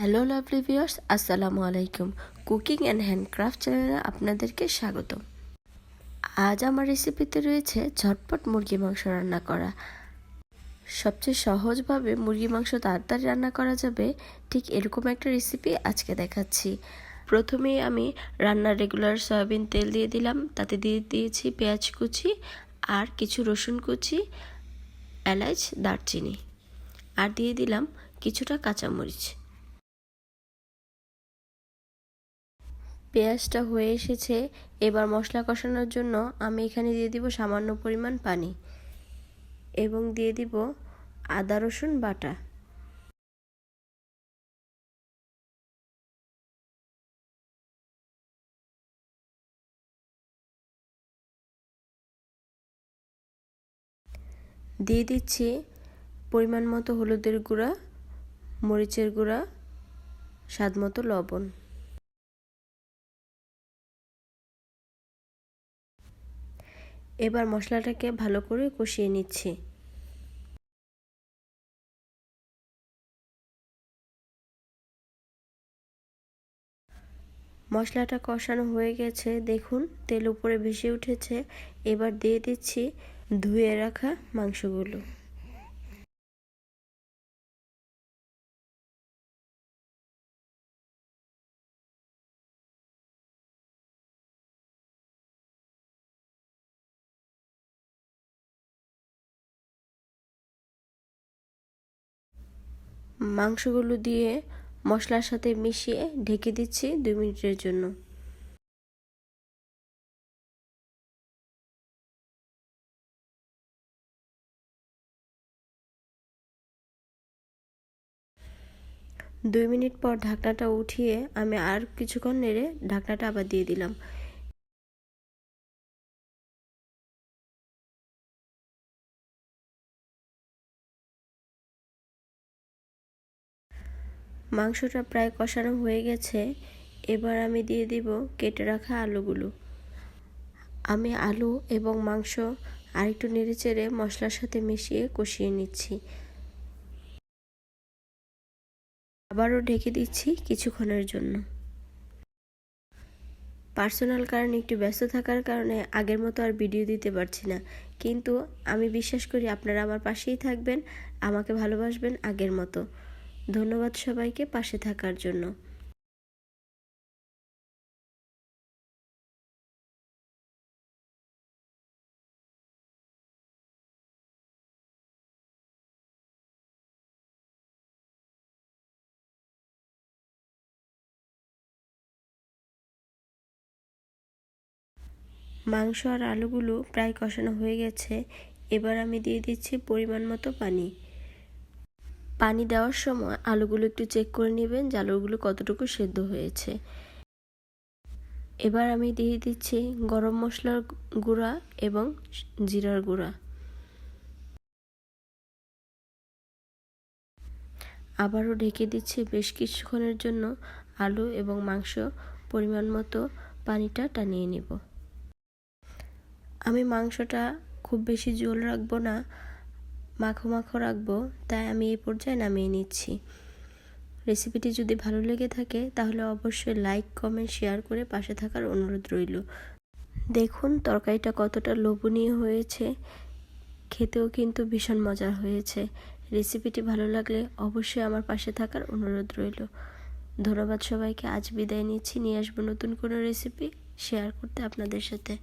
Hello lovely viewers, আসসালামু আলাইকুম। Cooking and handcraft চ্যানেলে আপনাদেরকে স্বাগত। আজ আমার রেসিপিতে রয়েছে ঝটপট মুরগি মাংস রান্না করা। সবচেয়ে সহজভাবে মুরগি মাংস তাড়াতাড়ি রান্না করা যাবে, ঠিক এরকম একটা রেসিপি আজকে দেখাচ্ছি। প্রথমেই আমি রান্নার রেগুলার সয়াবিন তেল দিয়ে দিলাম, তাতে দিয়ে দিয়েছি পেঁয়াজ কুচি আর কিছু রসুন কুচি, এলাচ, দারচিনি, আর দিয়ে দিলাম কিছুটা কাঁচামরিচ। পেঁয়াজটা হয়ে এসেছে, এবার মশলা কষানোর জন্য আমি এখানে দিয়ে দিব সামান্য পরিমাণ পানি এবং দিয়ে দিব আদা রসুন বাটা। দিয়ে দিচ্ছি পরিমাণ মতো হলুদের গুঁড়া, মরিচের গুঁড়া, স্বাদ মতো লবণ। এবার মশলাটাকে ভালো করে কষিয়ে নিচ্ছি। মশলাটা কষানো হয়ে গেছে, দেখুন তেল উপরে ভেসে উঠেছে। এবার দিয়ে দিচ্ছি ধুয়ে রাখা মাংসগুলো। মাংসগুলো দিয়ে মশলার সাথে মিশিয়ে ঢেকে দিচ্ছি 2 মিনিটের জন্য। দুই মিনিট পর ঢাকনাটা উঠিয়ে আমি আর কিছুক্ষণ নেড়ে ঢাকনাটা আবার দিয়ে দিলাম। মাংসটা প্রায় কষানো হয়ে গেছে, এবার আমি দিয়ে দিব কেটে রাখা আলুগুলো। আমি আলু এবং মাংস আরেকটু নেড়েচেড়ে মশলার সাথে মিশিয়ে কষিয়ে নিচ্ছি। আবারও ঢেকে দিচ্ছি কিছুক্ষণের জন্য। পার্সোনাল কারণে একটু ব্যস্ত থাকার কারণে আগের মতো আর ভিডিও দিতে পারছি না, কিন্তু আমি বিশ্বাস করি আপনারা আমার পাশেই থাকবেন, আমাকে ভালোবাসবেন আগের মতো। ধন্যবাদ সবাইকে পাশে থাকার জন্য। মাংস আর আলুগুলো প্রায় কষানো হয়ে গেছে, এবার আমি দিয়ে দিচ্ছি পরিমাণ মতো পানি। পানি দেওয়ার সময় আলুগুলো একটু চেক করে নেবেন যে আলুগুলো কতটুকু সেদ্ধ হয়েছে। এবার আমি দিয়ে দিচ্ছি গরম মশলার গুঁড়া এবং জিরার গুঁড়া। আবারও ঢেকে দিচ্ছি বেশ কিছুক্ষণের জন্য। আলু এবং মাংস পরিমাণ মতো পানিটা টানিয়ে নেব। আমি মাংসটা খুব বেশি ঝোল রাখবো না, মাখো মাখো রাখবো, তাই আমি এই পর্যায়ে নামিয়ে নিচ্ছি। রেসিপিটি যদি ভালো লেগে থাকে তাহলে অবশ্যই লাইক, কমেন্ট, শেয়ার করে পাশে থাকার অনুরোধ রইল। দেখুন তরকারিটা কতটা লোভনীয় হয়েছে, খেতেও কিন্তু ভীষণ মজার হয়েছে। রেসিপিটি ভালো লাগলে অবশ্যই আমার পাশে থাকার অনুরোধ রইল। ধন্যবাদ সবাইকে। আজ বিদায় নিচ্ছি, নিয়ে আসবো নতুন কোনো রেসিপি শেয়ার করতে আপনাদের সাথে।